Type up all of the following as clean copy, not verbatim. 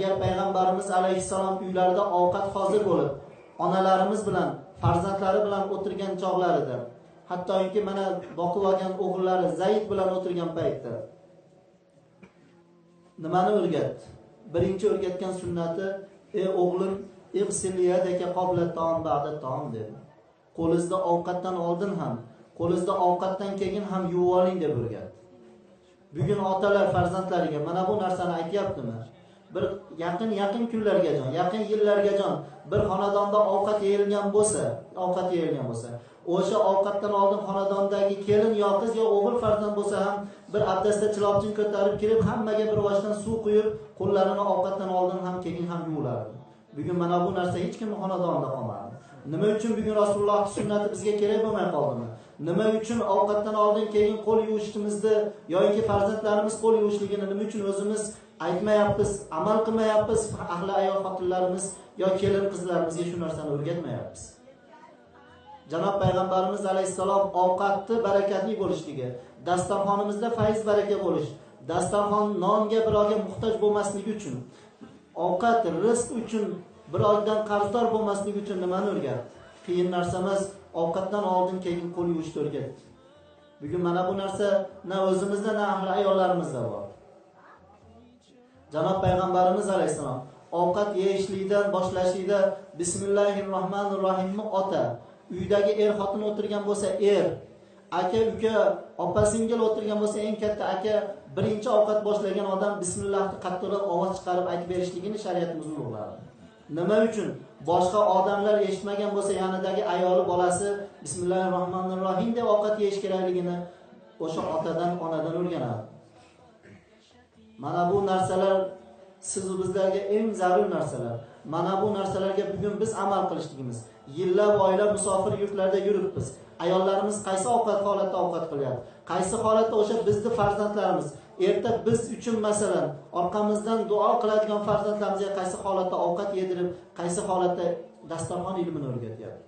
agar payg'ambarimiz alayhissalom uylarida ovqat hozir bo'lib, onalarimiz bilan, farzandlari bilan o'tirgan chog'larida, hattoki mana boqib olgan o'g'illari Zayd bilan o'tirgan paytda nimani o'rgatdi? Birinchi o'rgatgan sunnati: "Ey o'g'lim, ig'sil yadaka qabla ta'am ba'da ta'am" dedi. Qo'lingizda ovqatdan oldin ham, qo'lingizda ovqatdan keyin ham yuvib oling deb o'rgatdi. Bugun otalar farzandlariga mana bu narsani aytyaptimi? Bir yaqin kunlargacha, yaqin yillargacha bir xonadonda ovqat yeyilgan bo'lsa, o'sha ovqatdan oldin xonadondagi kelin yo qiz yo o'g'il farzand bo'lsa ham bir abdastda chilopchin ko'tarib kelib, hammaga bir boshdan suv quyib, qo'llarini ovqatdan oldin ham keyin ham yuvilardi. Bugun mana bu narsa hech kimning xonadonida qolmadi. Nima uchun bugun Rasulullohning sunnati bizga kerak bo'lmay qoldimi? Nima uchun ovqatdan oldin keyin qo'l yuvishimizni yoki farzandlarimiz qo'l yuvishligini nima uchun o'zimiz aytmayapmiz, amal qilmayapmiz? Ahli ayol xotinlarimiz yo kelin qizlarimizga shu narsani o'rgatmayapmiz. Janob payg'ambarimiz alayhissalom ovqatni barakatli bo'lishligi, dasturxonimizda fayz baraka bo'lish, dasturxon nonga birovga muhtoj bo'lmasligi uchun, ovqat rizq uchun birovdan qarzdor bo'lmasligi uchun nimani o'rgatdi? Qiyin narsa emas, ovqatdan oldin keyin qo'l yuvishni o'rgatdi. Bugun mana bu narsa na o'zimizda, na ahli ayollarimizda bor. Janob payg'ambarimiz alayhissalom ovqat yeyishlikdan boshlashlikda Bismillahirrohmanirrohimni ota, uydagi xotin o'tirgan bo'lsa aka, uka, opa singil o'tirgan bo'lsa eng katta aka, birinchi ovqat boshlagan odam bismillahni qattiqroq ovoz chiqarib aytib berishligini shariatimiz ulug'ladi. Nima uchun? Boshqa odamlar eshitmagan bo'lsa, yanidagi ayoli, bolasi Bismillahirrohmanirrohim deb ovqat yeyish kerakligini o'sha otadan, onadan o'rganadi. Mana bu narsalar siz bizlarga eng zarur narsalar. Mana bu narsalarga bugun biz amal qilishligimiz. Yillab oylab musofir yurtlarda yuribmiz. Ayollarimiz qaysi holatda ovqat qilyapti? Qaysi holatda o'sha bizning farzandlarimiz erta biz uchun masalan orqamizdan duo qiladigan farzandlarimizga qaysi holatda ovqat yedirib, qaysi holatda dasturxon ilmini o'rgatyapti?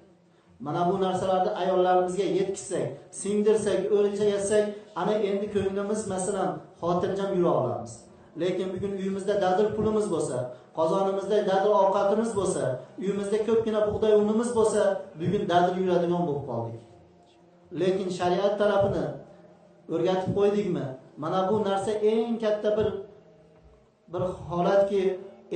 Mana bu narsalarni ayollarimizga yetkizsak, singdirsak, o'rgatsak, ana endi ko'nglimiz masalan xotirjam yura olamiz. Lekin bugun uyimizda dadil pulimiz bo'lsa, qozonimizda dadil ovqatimiz bo'lsa, uyimizda ko'pgina bug'doy unimiz bo'lsa, bugun dadil yuradigan bo'lib qoldik. Lekin shariat tarafini o'rgatib qo'ydikmi? Mana bu narsa eng katta bir holatki,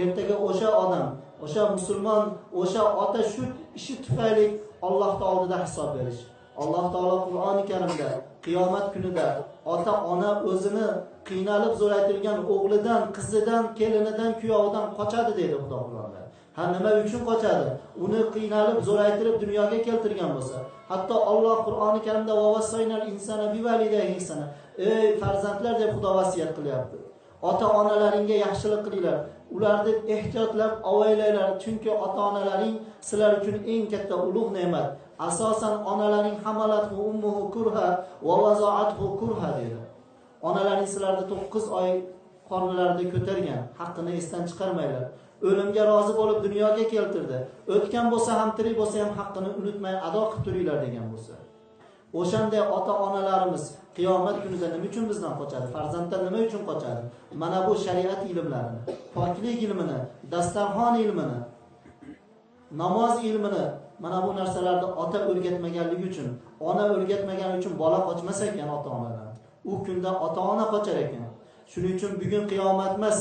ertaga o'sha odam, o'sha musulmon, o'sha ota shu ishi tufayli Alloh oldida hisob berish. Alloh taolo Qur'oni Karimda qiyomat kunida ota ona o'zini qiynalib zo'raytirgan o'g'lidan, qizidan, kelinidan, kuyovidan qochadi dedi Xudo Qur'onda. Ha, nima uchun qochadi? Uni qiynalib zo'raytirib dunyoga keltirgan bo'lsa. Hatto Alloh Qur'oni Karimda vavasoynal insana bivalidayhi ihsana. Ey farzandlar deb Xudo vasiyat qilyapti. Ota-onalaringga yaxshilik qilinglar. Ularni ehtiyotlab avaylanglar, chunki ota-onalaring sizlar uchun eng katta ulug' ne'mat. Asosan onalaring hamalathu ummuhu kurha va waza'athu kurha dedi. Onalaring sizlarni 9 oy qornlarida ko'targan, haqqini esdan chiqarmanglar. O'limga rozi bo'lib dunyoga keltirdi. O'tgan bo'lsa ham, tirik bo'lsa ham haqqini unutmay ado qilib turinglar degan bo'lsa. O'shanday ota-onalarimiz qiyomat kunida nima uchun bizdan qochadi? Farzandlar nima uchun qochadi? Mana bu shariat ilmlarini, poklik ilmini, dasturxon ilmini, namoz ilmini, mana bu narsalarni ota o'rgatmaganligi uchun, ona o'rgatmagani uchun bola qochmas ekan ota-onadan. U kunda ota-ona qochar ekan. Shuning uchun bugun qiyomat emas,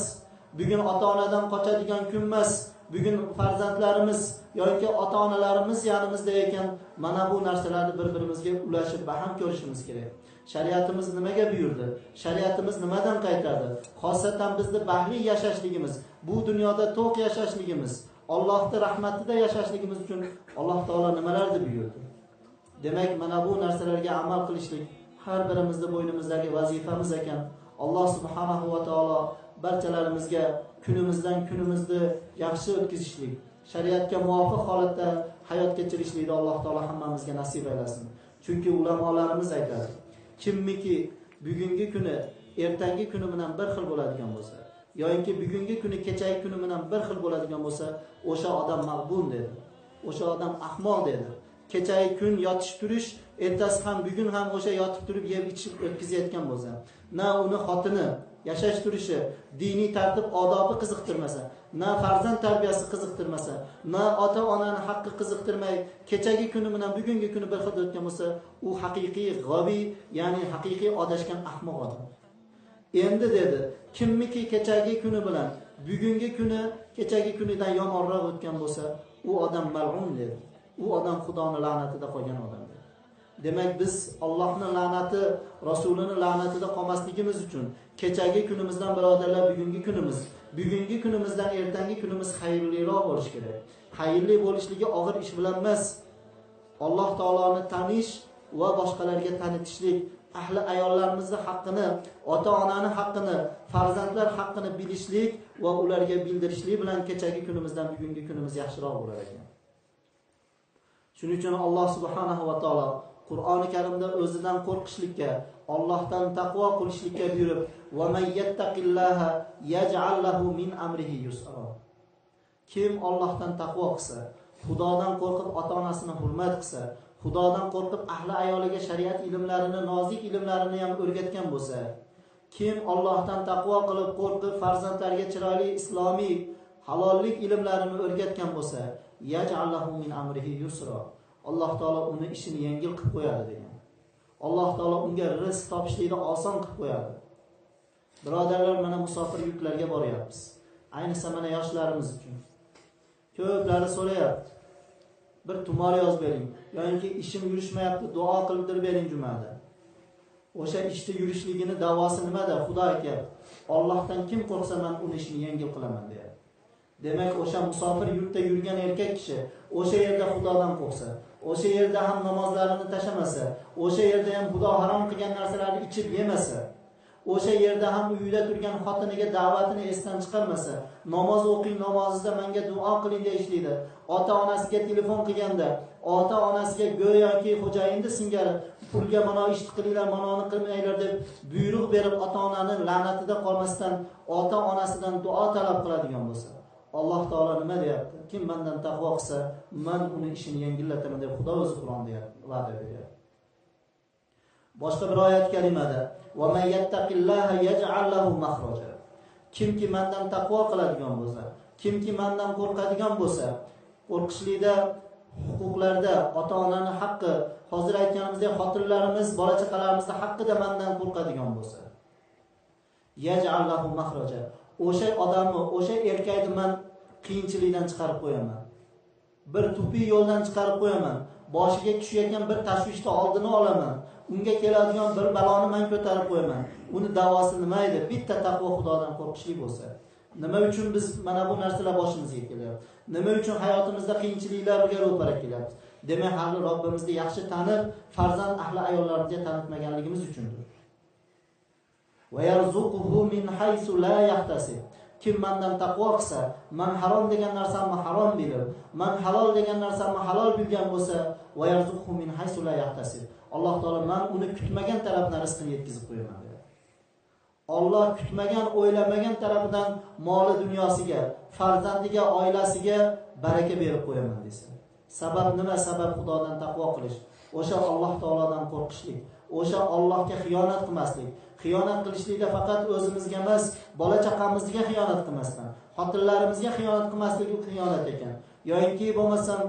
bugun ota-onadan qochadigan kun emas. Bugun farzandlarimiz yoki ota-onalarimiz yanimizda ekan, mana bu narsalarni bir-birimizga ulashib baham ko'rishimiz kerak. Shariatimiz nimaga buyurdi? Shariatimiz nimadan qaytardi? Xosatan bizni baxtli yashashligimiz, bu dunyoda to'q yashashligimiz, Allohning rahmatida yashashligimiz uchun Alloh taolo nimalarni buyurdi? Demak, mana bu narsalarga amal qilishlik har birimizning bo'ynimizdagi vazifamiz ekan. Alloh subhanahu va taolo barchalarimizga kunimizdan kunimizni yaxshi o'tkazishlik, shariatga muvofiq holatda hayot kechirishlikni Alloh taolo hammamizga nasib aylasin. Chunki ulamolarimiz aytadi, kimmiki bugungi kuni ertangi kuni bilan bir xil bo'ladigan bo'lsa, yoki bugungi kuni kechagi kuni bilan bir xil bo'ladigan bo'lsa, o'sha odam mag'bun dedi. O'sha odam ahmoq dedi. Kechagi kun yotish turish, ertasi ham bugun ham o'sha yotib turib yeb ichib o'tkazayotgan bo'lsa, na uni xotini yashash turishi, diniy tartib odobi qiziqtirmasa, na farzand tarbiyasi qiziqtirmasa, na ota-onani haqqi qiziqtirmay, kechagi kuni bilan bugungi kuni bir xil o'tgan bo'lsa, u haqiqiy g'obiy, ya'ni haqiqiy adashgan ahmoq odam. Endi dedi, kimniki kechagi kuni bilan bugungi kuni kechagi kunidan yomonroq o'tgan bo'lsa, u odam mal'un dedi. U odam Xudoning la'natida qolgan odam dedi. Demak biz Allohning la'nati, Rasulining la'natida qolmasligimiz uchun kechagi kunimizdan birodarlar bugungi kunimizdan ertangi kunimiz xayrliroq bo'lishi kerak. Xayrli bo'lishligi og'ir ish bilan emas. Alloh taoloni tanish va boshqalarga tanitishlik, ahli ayollarimizni haqqini, ota-onani haqqini, farzandlar haqqini bilishlik va ularga bildirishlik bilan kechagi kunimizdan bugungi kunimiz yaxshiroq bo'lar ekan. Shuning uchun Alloh subhanahu va taolo Qur'oni Karimda o'zidan qo'rqishlikka, Allohdan taqvo qilishlikka buyurib, "Va may yattaqillaha yaj'al lahu min amrihi yusra." Kim Allohdan taqvo qilsa, Xudodan qo'rqib ota-onasini hurmat qilsa, Xudodan qo'rqib ahli ayoliga shariat ilmlarini, nozik ilmlarini ham o'rgatgan bo'lsa, kim Allohdan taqvo qilib qo'rqib farzandlariga chiroyli islomiy halollik ilmlarini o'rgatgan bo'lsa, yaj'allahu min amrihi yusra. Alloh taolo uni ishini yengil qilib qo'yadi degan. Alloh taolo unga rizq topishlikni oson qilib qo'yadi. Birodarlar, mana musofir yurtlarga boryapmiz. Ayniqsa mana yoshlarimiz uchun. Ko'plari so'rayapti. Bir tumor yozib bering, yoki ishim yurishmayapti, duo qilib bering jumada. O'sha ishni yurishligini davosi nimada? Xudo aytayapti. Allohdan kim qo'rqsa, men uni ishini yengil qilaman deyapti. Demak, o'sha musofir yurtda yurgan erkak kishi o'sha yerda Xudodan qo'rqsa, o'sha yerda ham namozlarini tashamasa, o'sha yerda ham Xudo harom qilgan narsalarni ichib yemasa, o'sha yerda ham uyida turgan xotiniga da'vatini esdan chiqarmasa, namoz o'qing, namozida menga duo qiling deyishlaydi. Ota-onasiga telefon qilganda, ota-onasiga go'yoki xo'jayinni singari pulga mana ish qilinglar, mana uni qilmanglar deb buyruq berib, ota-onani la'natida qolmasdan, ota-onasidan duo talab qiladigan bo'lsa, Alloh taolo nima deyapti? Kim mendan taqvo qilsa, men uni ishini yengillataman deb Xudo o'zi Qur'onda va'da beryapti. Boshqa bir oyat kalimada va may yattaqillaha yaj'al lahu makhraja. Kimki mendan taqvo qiladigan bo'lsa, kimki mendan qo'rqadigan bo'lsa, qo'rqishlikda, huquqlarda, ota-onaning haqqi, hozir aytganimizdek xotinlarimiz, bola-chaqalarimizni haqqida mendan qo'rqadigan bo'lsa, yaj'al lahu makhraja. O'sha odamni, o'sha erkakni men qiyinchilikdan chiqarib qo'yaman. Bir tupiy yo'ldan chiqarib qo'yaman. Boshiga tushayotgan bir tashvishni oldini olaman. Unga keladigan bir baloni men ko'tarib qo'yaman. Uni davosi nima edi? Bitta taqvo, Xudodan qo'rqishlik bo'lsa. Nima uchun biz mana bu narsalar boshimizga kelyapti? Nima uchun hayotimizda qiyinchiliklarga ro'para kelyapti? Demak, hali Robbimizni yaxshi tanib, farzand ahli ayollarimizga tanitmaganligimiz uchundir. Va yarzuquhu min haysu la yahtasib. Kim mendan taqvo qilsa, men harom degan narsamni harom bilib, men halol degan narsamni halol bilgan bo'lsa, va yarzuquhu min haysu la yahtasib. Alloh taolo men uni kutmagan tarafdan rizqini yetkazib qo'yaman dedi. Alloh kutmagan, o'ylamagan tarafidan moli dunyosiga, farzandiga, oilasiga baraka berib qo'yaman desa. Sabab nima? Sabab Xudodan taqvo qilish. O'sha Alloh taolodan qo'rqishlik, o'sha Allohga xiyonat qilmaslik. Xiyonat qilishlikda faqat o'zimizga emas, bola-chaqamizga xiyonat qilmasdan, xotinlarimizga xiyonat qilmaslik u xiyonat ekan. Yo'inki bo'lmasam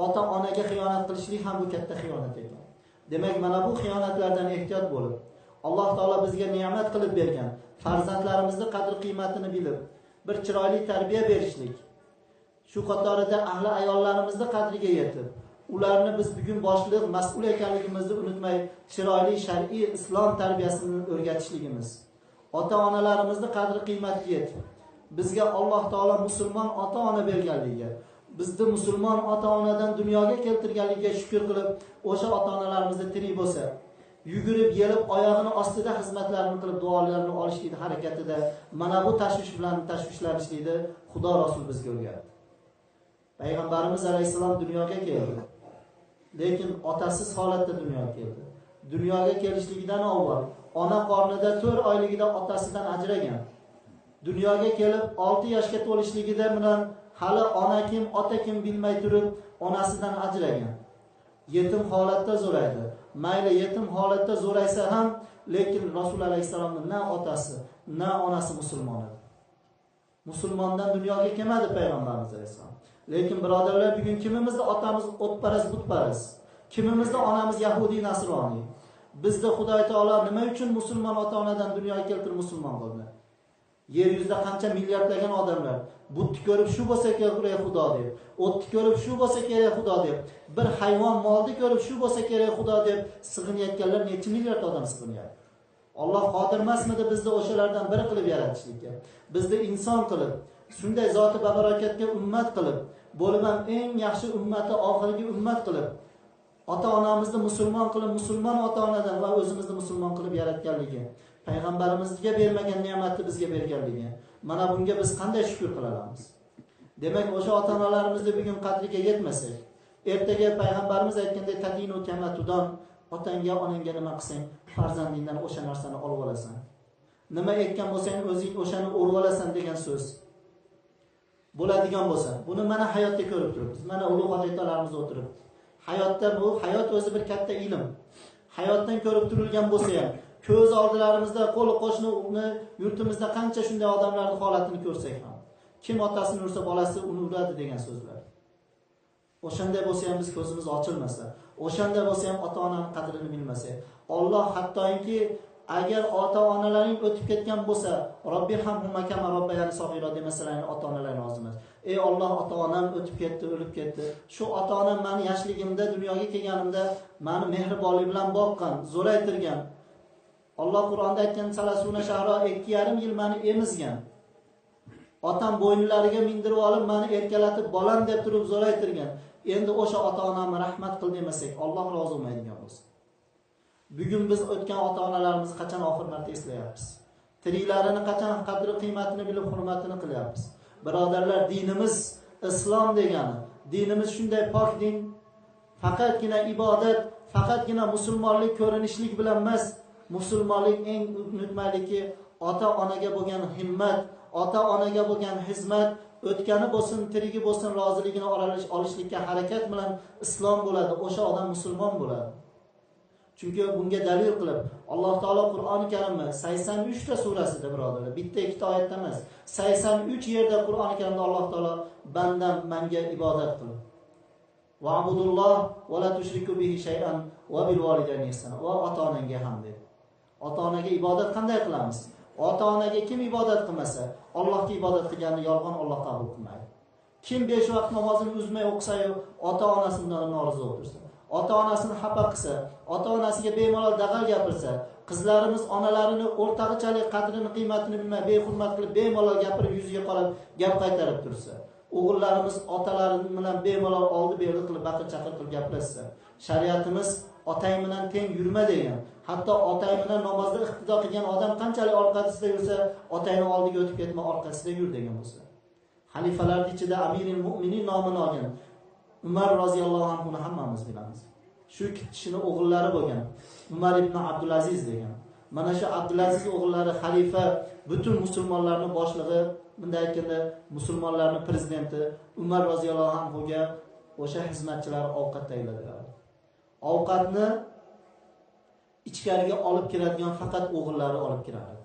ota-onaga xiyonat qilishlik ham bu katta xiyonat ekan. Demak, mana bu xiyonatlardan ehtiyot bo'lib, Alloh taolo bizga ne'mat qilib bergan farzandlarimizni qadr-qiymatini bilib, bir chiroyli tarbiya berishlik. Shu qatorida ahli ayollarimizni qadriga yetib, ularni biz bugun boshliq, mas'ul ekanligimizni unutmay, chiroyli shar'iy islom tarbiyasini o'rgatishligimiz. Ota-onalarimizni qadr-qiymatiga yetib, bizga Alloh taolo musulmon ota-ona berganligiga, bizni musulmon ota-onadan dunyoga keltirganligiga shukr qilib, o'sha ota-onalarimizni tirik bo'lsa, yugurib, yelib, oyog'ini ostida xizmatlarini qilib, duolarini olishlikni harakatida mana bu tashvish bilan tashvishlanishlikni Xudo Rasul bizga o'rgatdi. Payg'ambarimiz alayhisalom dunyoga keldi. Lekin otasiz holatda dunyoga keldi. Dunyoga kelishligidan avval ona qornida 4 oyligida otasidan ajragan. Dunyoga kelib 6 yoshga to'lishligida bilan hali ona kim, ota kim bilmay turib onasidan ajragan. Yetim holatda zo'raydi. Mayli yetim holatda zo'raysa ham lekin Rasul alayhissalomning na otasi, na onasi musulmon edi. Musulmondan dunyoga kelmadi payg'ambarimiz alayhissalom. Lekin birodarlar, bugun kimimizda otamiz o'tparast, butparast, kimimizda onamiz Yahudi, Nasroniy. Bizda Xudo taolo nima uchun musulmon ota-onadan dunyoga keltirib musulmon qildi? Yer yuzida qancha milliardlagan odamlar butni ko'rib shu bo'lsa kerak Xudo deb, o'tni ko'rib shu bo'lsa kerak Xudo deb, bir hayvon molni ko'rib shu bo'lsa kerak Xudo deb sig'inayotganlar necha milliard odam sig'inyapti. Alloh qodir emasmidi bizni o'shalardan biri qilib yaratishlikka? Bizni inson qilib, shunday zoti barakatga ummat qilib, bo'lib ham eng yaxshi ummati, oxirgi ummat qilib, ota-onamizni musulmon qilib, musulmon ota-onadan va o'zimizni musulmon qilib yaratganligi, payg'ambarimizga bermagan ne'matni bizga berganligi. Mana bunga biz qanday shukr qilamiz? Demak, o'sha ota-onalarimizni bugun qadriga yetmasak, ertaga payg'ambarimiz aytgandek tadinu kamatudon, otangga, onangga nima qilsang, farzandingdan o'sha narsani olib olasan. Nima ekkan bo'lsang, o'zing o'shani o'rib olasan degan so'z bo'ladigan bo'lsa, buni mana hayotda ko'rib turibmiz. Mana ulug' otalarimiz o'tirib, hayotda bu hayot o'zi bir katta ilm. Hayotdan ko'rib turilgan bo'lsa ham, ko'z oldilarimizda qo'li qo'shni yurtimizda qancha shunday odamlarning holatini ko'rsak ham, kim otasini ursa bolasi uni uradi degan so'zlar. O'shanday bo'lsa ham biz ko'zimiz ochilmasa, o'shanda bo'lsa ham ota-onaning qadrini bilmasak, Alloh hattoki agar ota-onalaring o'tib ketgan bo'lsa, Robbihumma kama robbayani sag'ira demasalarni ota-onalar rozi emas. Ey Alloh, ota-onam o'tib ketdi, o'lib ketdi. Shu ota-onam meni yoshligimda, dunyoga kelganimda meni mehribonlik bilan boqqan, zo'raytirgan. Alloh Qur'onda aytgan salasuna shahro 2,5 yil meni emizgan. Otam bo'ynlariga mindirib olib meni erkalatib bolam deb turib zo'raytirgan. Endi o'sha ota-onamni rahmat qil demasak, Alloh rozi bo'lmaydigan bo'lsa. Bugun biz o'tgan ota-onalarimizni qachon oxir marta eslayapmiz? Tiriklarini qachon qadri qiymatini bilib hurmatini qilyapmiz? Birodarlar, dinimiz islom degani, dinimiz shunday pok din, faqatgina ibodat, faqatgina musulmonlik ko'rinishlik bilan emas, musulmonlik eng unutmaylikki ota-onaga bo'lgan himmat, ota-onaga bo'lgan xizmat, o'tgani bo'lsin, tirigi bo'lsin, roziligini olishlikka harakat bilan islom bo'ladi, o'sha odam musulmon bo'ladi. Chunki bunga dalil qilib Alloh taolo Qur'oni Karimda 83 ta surasida birodarlar, bitta ikkita oyatda emas, 83 yerda Qur'oni Karimda Alloh taolo bandam menga ibodat qil. Va'budulloh va la tushriku bihi shay'an va bil validayni ihsana. Va ota-onaga ham dedi. Ota-onaga ibodat qanday qilamiz? Ota-onaga kim ibodat qilmasa, Allohga ibodat qilganini yolg'on Alloh qabul qilmaydi. Kim 5 vaqt namozini uzmay o'qisa-yu, ota-onasidan norozi o'tirsa, ota-onasini xafa qilsa, ota-onasiga bemalol dag'al gapirsa, qizlarimiz onalarini o'rtag'ichalik qadrini, qiymatini bilmay, behurmat qilib, bemalol gapirib, yuziga qarab gap qaytarib tursa, o'g'illarimiz otalari bilan bemalol oldi-berdi qilib, baqir-chaqir qilib gapirsa, shariatimiz otang bilan teng yurma degan. Hatto otang bilan namozda iqtido qilgan odam qanchalik orqasida yursa, otangning oldiga o'tib ketma, orqasida yur degan bo'lsa. Xalifalarning ichida Amirul Mu'minin nomini olgan Umar roziyallohu anhuni hammamiz bilamiz. Shu kishining o'g'illari bo'lgan Umar ibn Abdulaziz degan. Mana shu Abdulaziz o'g'illari xalifa, butun musulmonlarning boshlig'i, bunday aytganda musulmonlarning prezidenti Umar roziyallohu anhuga o'sha xizmatchilar ovqat tayyorladilar. Ovqatni ichkariga olib kiradigan faqat o'g'illari olib kirardi.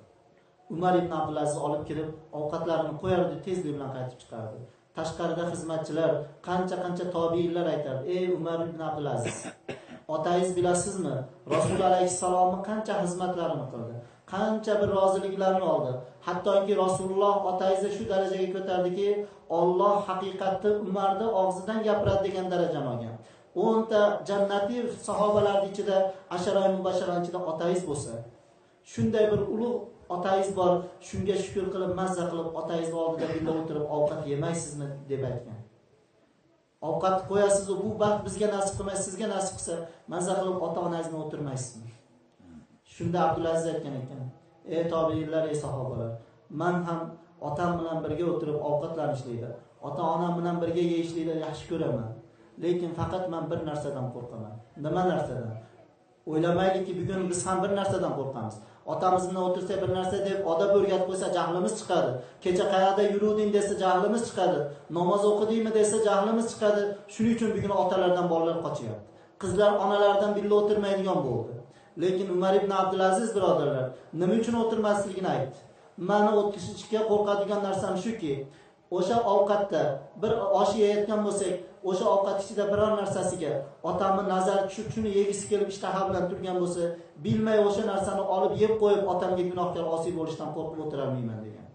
Umar ibn Abdulaziz olib kirib, ovqatlarini qo'yardi, tezlik bilan qaytib chiqardi. Tashqarida xizmatchilar, qancha tobiinlar aytardi: "Ey Umar ibn Abdulaziz, otangiz bilasizmi? Rasul alayhissalomni qancha xizmatlarini qildi, qancha bir roziliklarni oldi. Hattoki Rasululloh otangizni shu darajaga ko'tardiki, Alloh haqiqatni Umarni og'zidan gapiradi degan darajaga olgan. 10 ta jannatiy sahobalar ichida, ashara mubashsharon ichida otangiz bo'lsa, shunday bir ulug' otangiz bor, shunga shukr qilib, mazza qilib, otangiz oldida birga o'tirib ovqat yemaysizmi?" deb aytgan. Ovqat qo'yasiz, bu baxt bizga nasib qilmaydi, sizga nasib qilsa, mazza qilib ota-onangizni o'tirmaysizmi? Shunda Abdulaziz aytgan ekan: "Ey tobiinlar, ey sahobalar, men ham otam bilan birga o'tirib ovqatlanishlikni, ota-onam bilan birga yeyishlikni yaxshi ko'raman. Lekin faqat men bir narsadan qo'rqaman." Nima narsadan? O'ylamaylikki bugun biz ham bir narsadan qo'rqamiz. Otamiz bilan o'tirsa bir narsa deb odob o'rgatib qo'ysa jahlimiz chiqadi. Kecha qayerda yuruvding desa jahlimiz chiqadi. Namoz o'qidingmi desa jahlimiz chiqadi. Shuning uchun bugun otalardan bolalar qochyapti. Qizlar onalardan birga o'tirmaydigan bo'ldi. Lekin Umar ibn Abdulaziz birodarlar nima uchun o'tirmasligini aytdi. Mani o'tkazishga qo'rqadigan narsam shuki, o'sha ovqatda bir osh yeyotgan bo'lsak, o'sha ovqat ichida biror narsasiga otamni nazar tushib, shuni yegisi kelib ishtaha bilan turgan bo'lsa, bilmay o'sha narsani olib yeb qo'yib, otamga gunohkor osiy bo'lishdan qo'rqib o'tirolmayman degan.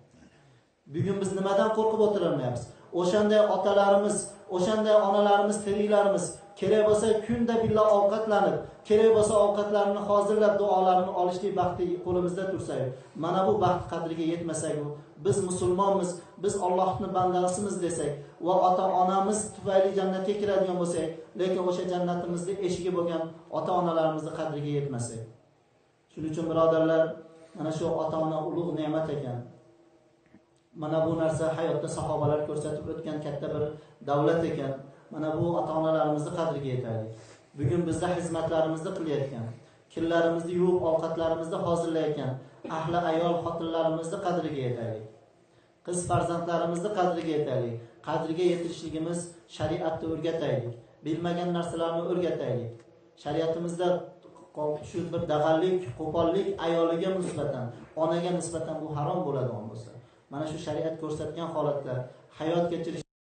Bugun biz nimadan qo'rqib o'tirolmayapmiz? O'shanday otalarimiz, o'shanday onalarimiz, tiriklarimiz kerak bo'lsa kunda billa ovqatlanib, kerak bo'lsa ovqatlarini hozirlab duolarini olishlik baxti qo'limizda tursa, mana bu baxt qadriga yetmasak, biz musulmonmiz, biz Allohning bandasimiz desak va ota-onamiz tufayli jannatga kiradigan bo'lsak, lekin o'sha jannatimizning eshigi bo'lgan ota-onalarimizni qadriga yetmasak. Shuning uchun birodarlar, mana shu ota-ona ulug' ne'mat ekan. Mana bu narsa hayotda sahobalar ko'rsatib o'tgan katta bir davlat ekan. Mana bu ota-onalarimizni qadriga yetaylik. Bugun bizda xizmatlarimizni qilayotgan, kunlarimizni yuvib, ovqatlarimizni hozirlayotgan ahli ayol xotinlarimizni qadriga yetaylik. Qiz farzandlarimizni qadriga yetaylik. Qadriga yetirishligimiz shariatni o'rgataylik. Bilmagan narsalarni o'rgataylik. Shariatimizda shu bir dag'allik, qo'pollik ayoliga nisbatan, onaga nisbatan bu harom bo'ladigan bo'lsa, mana shu shariat ko'rsatgan holatda hayot kechirish